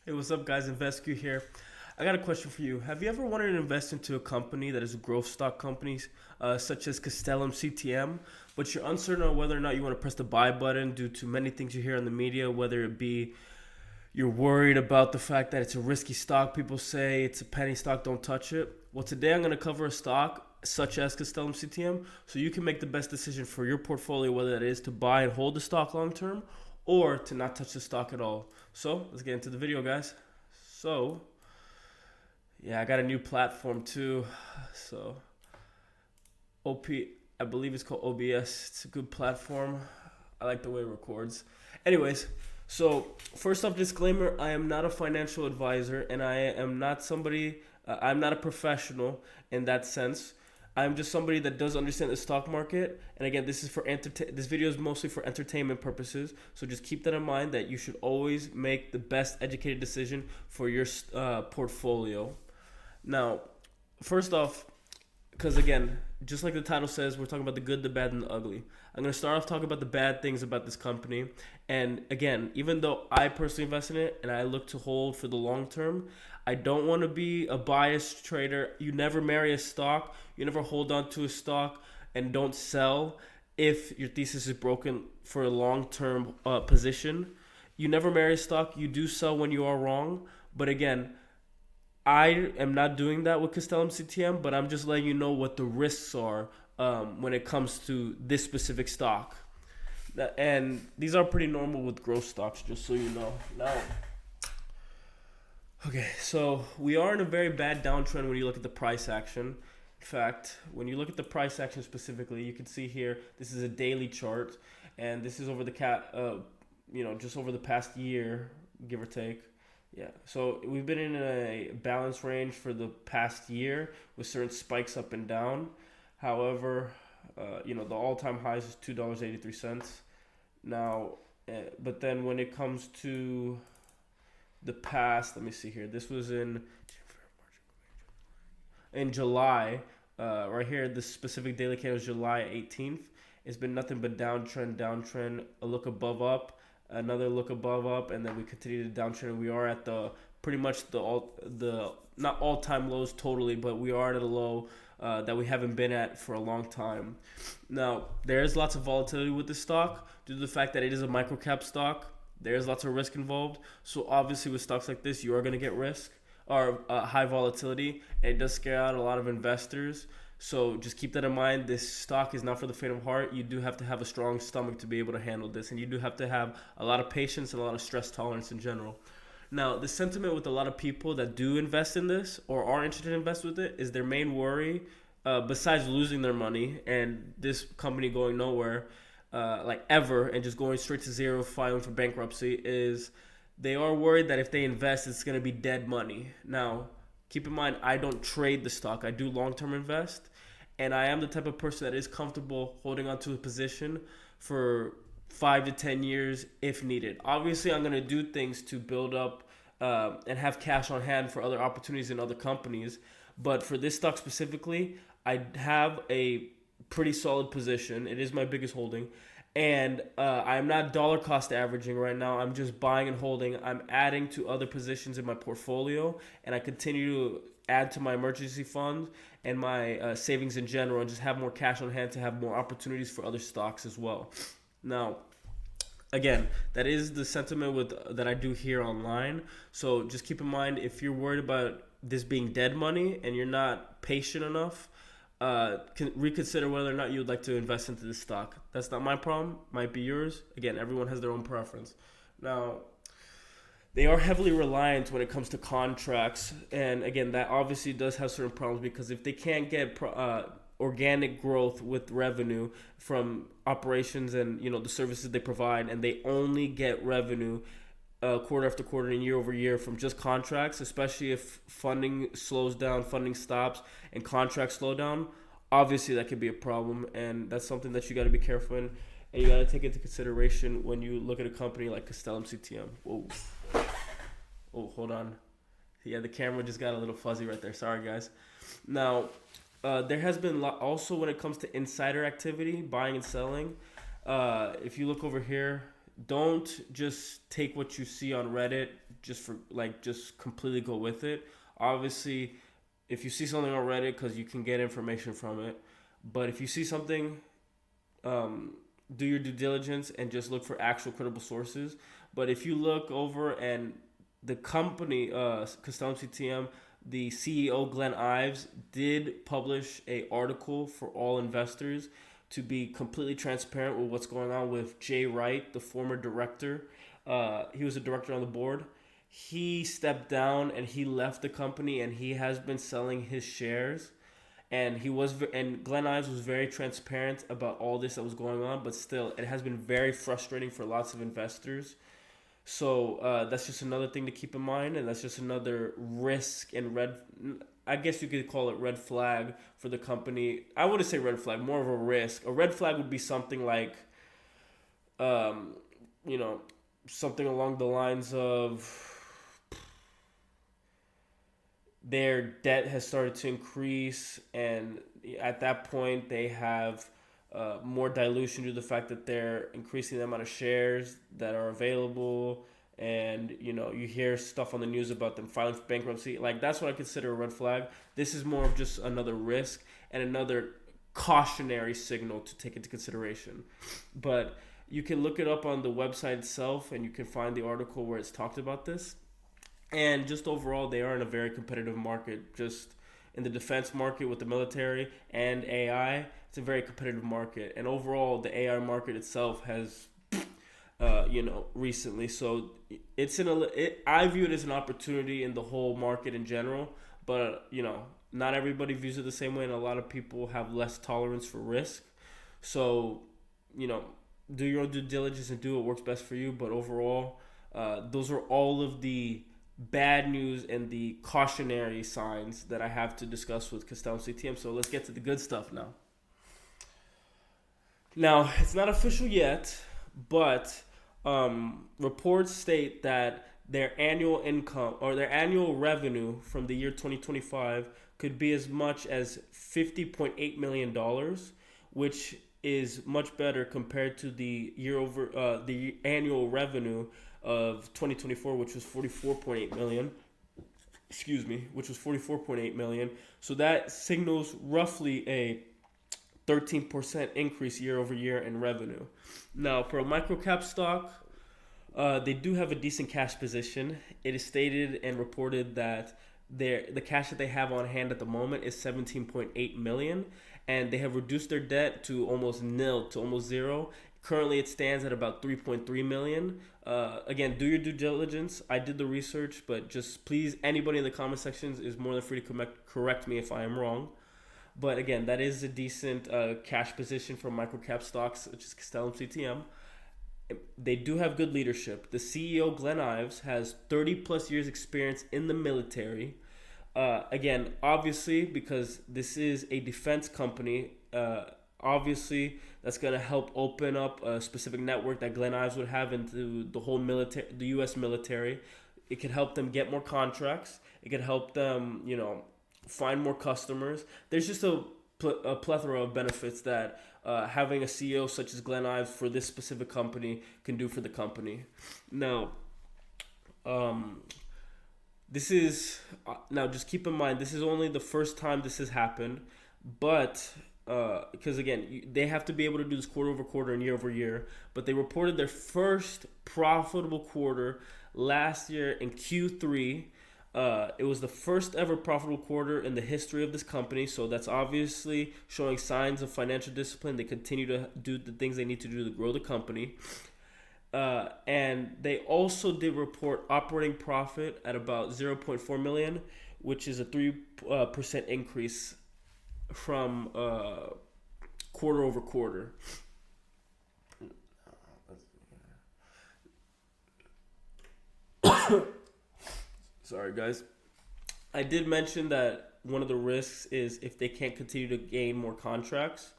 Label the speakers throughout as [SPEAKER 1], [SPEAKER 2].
[SPEAKER 1] Hey, what's up, guys? InvestQ here. I got a question for you. Have you ever wanted to invest into a company that is a growth stock company, such as Castellum CTM, but you're uncertain on whether or not you want to press the buy button due to many things you hear in the media, whether it be you're worried about the fact that it's a risky stock, people say it's a penny stock, don't touch it. Well, today I'm going to cover a stock such as Castellum CTM so you can make the best decision for your portfolio, whether that is to buy and hold the stock long term or to not touch the stock at all. So let's get into the video, guys. So yeah, I got a new platform too. So I believe it's called OBS. It's a good platform. I like the way it records. Anyways, so first off, disclaimer: I am not a financial advisor, and I am not somebody. I'm not a professional in that sense. I'm just somebody that does understand the stock market. And again, this is for This video is mostly for entertainment purposes. So just keep that in mind that you should always make the best educated decision for your portfolio. Now, first off, because again, just like the title says, we're talking about the good, the bad, and the ugly. I'm going to start off talking about the bad things about this company. And again, even though I personally invest in it and I look to hold for the long term, I don't want to be a biased trader. You never marry a stock. You never hold on to a stock and don't sell if your thesis is broken for a long-term position. You never marry a stock. You do sell when you are wrong. But again, I am not doing that with Castellum CTM, but I'm just letting you know what the risks are when it comes to this specific stock. And these are pretty normal with growth stocks, just so you know. Now, okay, so we are in a very bad downtrend when you look at the price action. In fact, when you look at the price action specifically, you can see here, this is a daily chart, and this is over just over the past year, give or take. Yeah, so we've been in a balance range for the past year with certain spikes up and down. However, the all-time highs is $2.83. Now, but then when it comes to the past, let me see here. This was in July. Right here, this specific daily candle is July 18th. It's been nothing but downtrend, a look above up, another look above up, and then we continue to downtrend. We are at the pretty much the not all-time lows totally, but we are at a low that we haven't been at for a long time. Now, there is lots of volatility with this stock due to the fact that it is a micro-cap stock. There's lots of risk involved. So obviously with stocks like this, you are going to get risk or high volatility, and it does scare out a lot of investors. So just keep that in mind. This stock is not for the faint of heart. You do have to have a strong stomach to be able to handle this, and you do have to have a lot of patience and a lot of stress tolerance in general. Now, the sentiment with a lot of people that do invest in this or are interested in invest with it is their main worry, besides losing their money and this company going nowhere, like ever, and just going straight to zero, filing for bankruptcy, is they are worried that if they invest, it's going to be dead money. Now, keep in mind, I don't trade the stock. I do long-term invest, and I am the type of person that is comfortable holding onto a position for 5 to 10 years if needed. Obviously, I'm going to do things to build up and have cash on hand for other opportunities in other companies. But for this stock specifically, I have a pretty solid position. It is my biggest holding. And I'm not dollar cost averaging right now. I'm just buying and holding. I'm adding to other positions in my portfolio, and I continue to add to my emergency fund and my savings in general, and just have more cash on hand to have more opportunities for other stocks as well. Now, again, that is the sentiment that I do here online. So just keep in mind, if you're worried about this being dead money and you're not patient enough, can reconsider whether or not you would like to invest into this stock. That's not my problem. Might be yours. Again, everyone has their own preference. Now, they are heavily reliant when it comes to contracts, and again, that obviously does have certain problems because if they can't get organic growth with revenue from operations and the services they provide, and they only get revenue quarter after quarter and year over year from just contracts, especially if funding slows down, funding stops, and contracts slow down, obviously that could be a problem, and that's something that you got to be careful in, and you got to take into consideration when you look at a company like Castellum CTM. Whoa. Oh, hold on. Yeah, the camera just got a little fuzzy right there. Sorry, guys. Now, there has been also when it comes to insider activity, buying and selling. If you look over here, don't just take what you see on Reddit just completely go with it. Obviously, if you see something on Reddit, because you can get information from it, but if you see something, do your due diligence and just look for actual credible sources. But if you look over and the company, Castellum CTM, the CEO Glenn Ives did publish a article for all investors to be completely transparent with what's going on with Jay Wright, the former director. He was a director on the board. He stepped down and he left the company, and he has been selling his shares. And Glenn Ives was very transparent about all this that was going on, but still, it has been very frustrating for lots of investors. So that's just another thing to keep in mind, and that's just another risk and I guess you could call it red flag for the company. I wouldn't say red flag, more of a risk. A red flag would be something like, you know, something along the lines of their debt has started to increase, and at that point they have more dilution due to the fact that they're increasing the amount of shares that are available. And you hear stuff on the news about them filing for bankruptcy. Like, that's what I consider a red flag. This is more of just another risk and another cautionary signal to take into consideration. But you can look it up on the website itself, and you can find the article where it's talked about this. And just overall, they are in a very competitive market. Just in the defense market with the military and AI, it's a very competitive market. And overall, the AI market itself has, recently. So I view it as an opportunity in the whole market in general. But, not everybody views it the same way, and a lot of people have less tolerance for risk. So, do your own due diligence and do what works best for you. But overall, those are all of the bad news and the cautionary signs that I have to discuss with Castellum CTM. So let's get to the good stuff now. Now, it's not official yet, but reports state that their annual income or their annual revenue from the year 2025 could be as much as $50.8 million, which is much better compared to the the annual revenue of 2024, which was 44.8 million. Which was 44.8 million. So that signals roughly a 13% increase year over year in revenue. Now, for a microcap stock, they do have a decent cash position. It is stated and reported that the cash that they have on hand at the moment is 17.8 million, and they have reduced their debt to almost nil, to almost zero. Currently, it stands at about 3.3 million. Again, do your due diligence. I did the research, but just please, anybody in the comment sections is more than free to correct me if I am wrong. But again, that is a decent cash position for microcap stocks, which is Castellum CTM. They do have good leadership. The CEO, Glenn Ives, has 30 plus years experience in the military. Again, obviously, because this is a defense company, obviously that's going to help open up a specific network that Glenn Ives would have into the whole military, the U.S. military. It could help them get more contracts. It could help them, find more customers. There's just a plethora of benefits that having a CEO such as Glenn Ives for this specific company can do for the company. Now, just keep in mind, this is only the first time this has happened, but because again, they have to be able to do this quarter over quarter and year over year, but they reported their first profitable quarter last year in Q3. It was the first ever profitable quarter in the history of this company, so that's obviously showing signs of financial discipline. They continue to do the things they need to do to grow the company. And they also did report operating profit at about 0.4 million, which is a 3% increase from quarter over quarter. Sorry, guys. I did mention that one of the risks is if they can't continue to gain more contracts.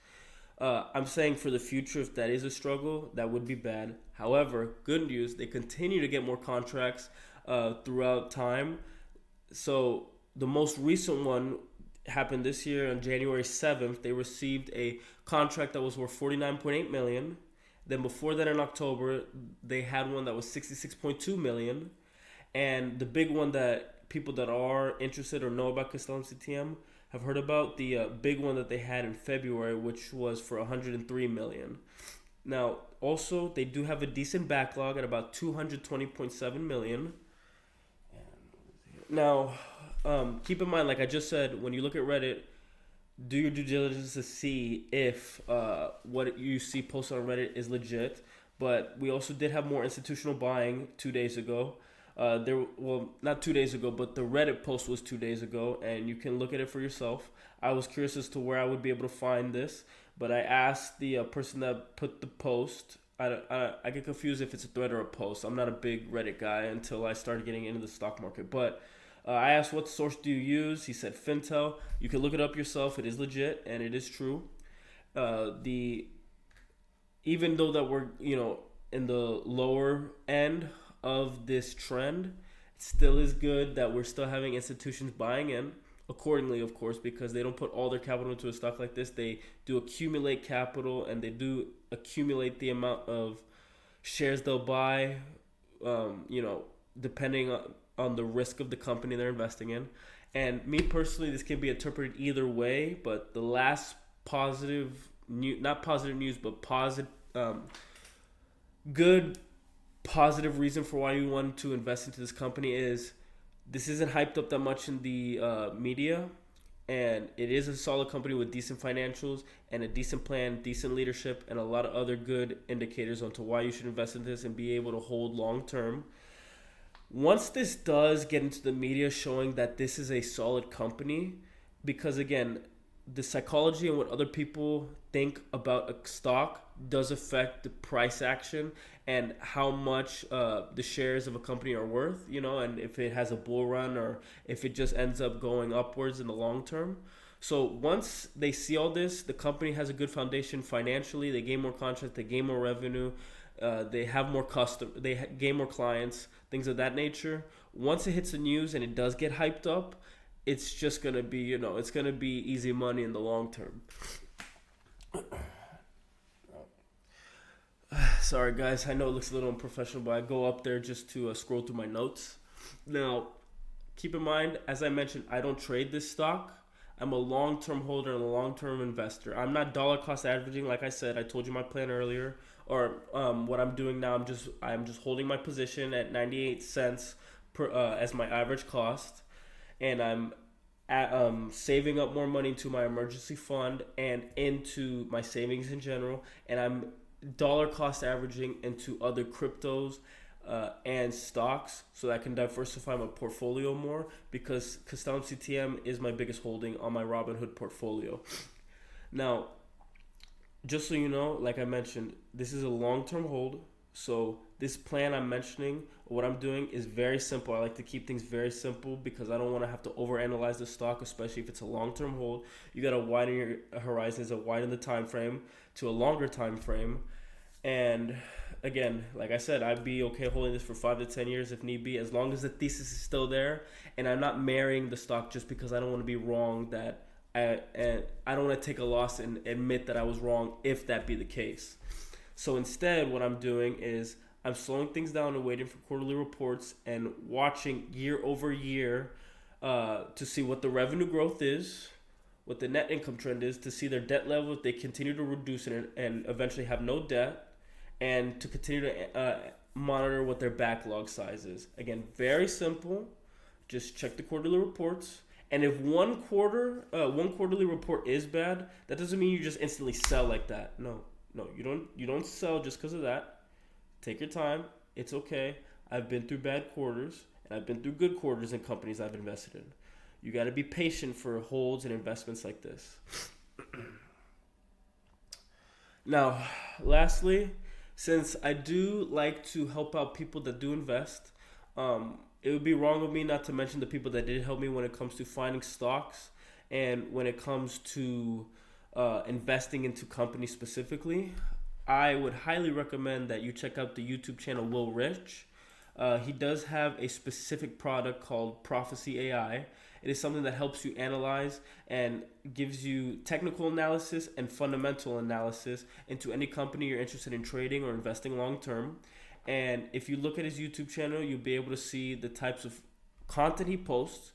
[SPEAKER 1] I'm saying for the future, if that is a struggle, that would be bad. However, good news, they continue to get more contracts throughout time. So the most recent one happened this year on January 7th. They received a contract that was worth 49.8 million. Then before that in October, they had one that was 66.2 million. And the big one that people that are interested or know about Castellum CTM have heard about, the big one that they had in February, which was for 103 million. Now, also, they do have a decent backlog at about 220.7 million. Now, keep in mind, like I just said, when you look at Reddit, do your due diligence to see if what you see posted on Reddit is legit. But we also did have more institutional buying 2 days ago. Not 2 days ago, but the Reddit post was 2 days ago, and you can look at it for yourself. I was curious as to where I would be able to find this, but I asked the person that put the post. I get confused if it's a thread or a post. I'm not a big Reddit guy until I started getting into the stock market, but I asked, what source do you use? He said Fintel. You can look it up yourself. It is legit and it is true. Even though that we're in the lower end of this trend, it still is good that we're still having institutions buying in accordingly, of course, because they don't put all their capital into a stock like this. They do accumulate capital and they do accumulate the amount of shares they'll buy, depending on the risk of the company they're investing in. And me personally, this can be interpreted either way, but the last not positive news, but good positive reason for why you want to invest into this company is this isn't hyped up that much in the media, and it is a solid company with decent financials and a decent plan, decent leadership, and a lot of other good indicators onto why you should invest in this and be able to hold long term. Once this does get into the media showing that this is a solid company, because again, the psychology and what other people think about a stock does affect the price action and how much the shares of a company are worth, and if it has a bull run or if it just ends up going upwards in the long term. So once they see all this, the company has a good foundation financially. They gain more contracts, they gain more revenue, they have more they gain more clients, things of that nature. Once it hits the news and it does get hyped up, it's just gonna be, it's gonna be easy money in the long term. Sorry guys, I know it looks a little unprofessional, but I go up there just to scroll through my notes. Now, keep in mind, as I mentioned, I don't trade this stock. I'm a long-term holder and a long-term investor. I'm not dollar cost averaging, like I said. I told you my plan earlier, or what I'm doing now. I'm just holding my position at 98 cents per as my average cost, and I'm saving up more money into my emergency fund and into my savings in general, and I'm dollar cost averaging into other cryptos and stocks so that I can diversify my portfolio more, because Castellum CTM is my biggest holding on my Robinhood portfolio. Now, just so you know, like I mentioned, this is a long-term hold. So this plan I'm mentioning, what I'm doing is very simple. I like to keep things very simple because I don't want to have to overanalyze the stock, especially if it's a long-term hold. You got to widen your horizons and widen the time frame to a longer time frame. And again, like I said, I'd be okay holding this for 5 to 10 years if need be, as long as the thesis is still there and I'm not marrying the stock just because I don't want to be wrong, that I don't want to take a loss and admit that I was wrong if that be the case. So instead, what I'm doing is I'm slowing things down and waiting for quarterly reports and watching year over year to see what the revenue growth is, what the net income trend is, to see their debt level, if they continue to reduce it and eventually have no debt, and to continue to monitor what their backlog size is. Again, very simple. Just check the quarterly reports. And if one quarterly report is bad, that doesn't mean you just instantly sell like that. No, you don't sell just because of that. Take your time. It's okay. I've been through bad quarters, and I've been through good quarters in companies I've invested in. You got to be patient for holds and investments like this. Now, lastly, since I do like to help out people that do invest, it would be wrong of me not to mention the people that did help me when it comes to finding stocks and when it comes to investing into companies specifically. I would highly recommend that you check out the YouTube channel Will Rich. He does have a specific product called Prophecy AI. It is something that helps you analyze and gives you technical analysis and fundamental analysis into any company you're interested in trading or investing long term. And if you look at his YouTube channel, you'll be able to see the types of content he posts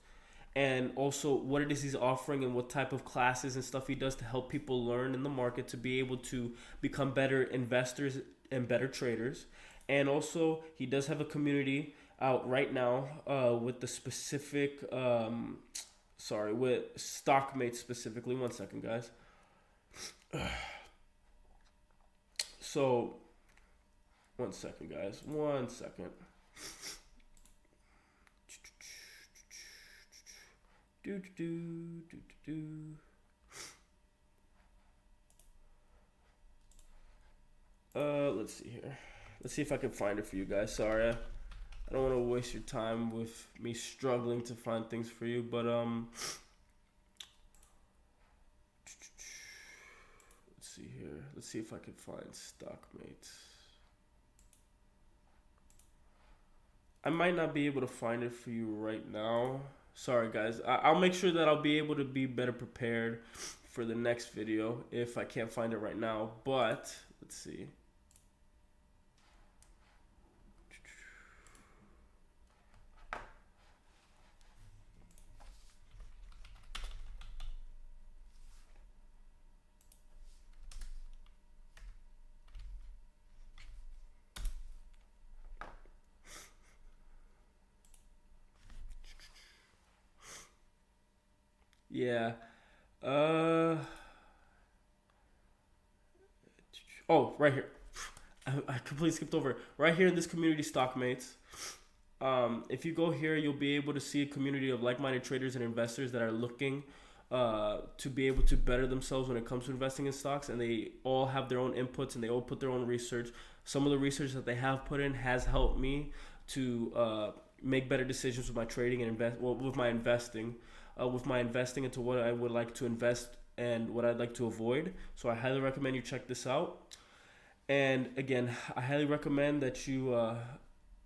[SPEAKER 1] and also what it is he's offering and what type of classes and stuff he does to help people learn in the market to be able to become better investors and better traders. And also, he does have a community out right now with the specific, with Stockmates specifically. One second, guys. So, one second, guys. 1 second. Let's see here. Let's see if I can find it for you guys. Sorry, I don't want to waste your time with me struggling to find things for you, but let's see here. Let's see if I can find Stockmates. I might not be able to find it for you right now. Sorry, guys. I'll make sure that I'll be able to be better prepared for the next video if I can't find it right now. But let's see. Yeah. Oh, right here. I completely skipped over. Right here in this community, Stockmates. If you go here, you'll be able to see a community of like-minded traders and investors that are looking to be able to better themselves when it comes to investing in stocks. And they all have their own inputs and they all put their own research. Some of the research that they have put in has helped me to make better decisions with my trading and with my investing. With my investing into what I would like to invest and what I'd like to avoid. So I highly recommend you check this out. And again, I highly recommend that you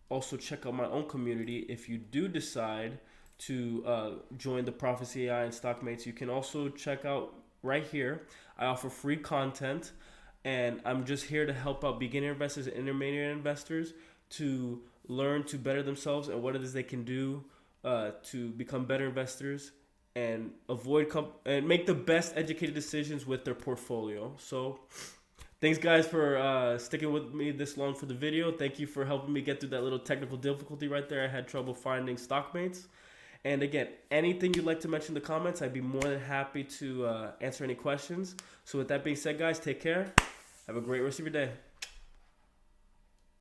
[SPEAKER 1] also check out my own community if you do decide to join the Prophecy AI and Stockmates. You can also check out right here. I offer free content, and I'm just here to help out beginner investors and intermediate investors to learn to better themselves and what it is they can do to become better investors and avoid and make the best educated decisions with their portfolio. So thanks, guys, for sticking with me this long for the video. Thank you for helping me get through that little technical difficulty right there. I had trouble finding Stockmates. And again, anything you'd like to mention in the comments, I'd be more than happy to answer any questions. So with that being said, guys, take care. Have a great rest of your day.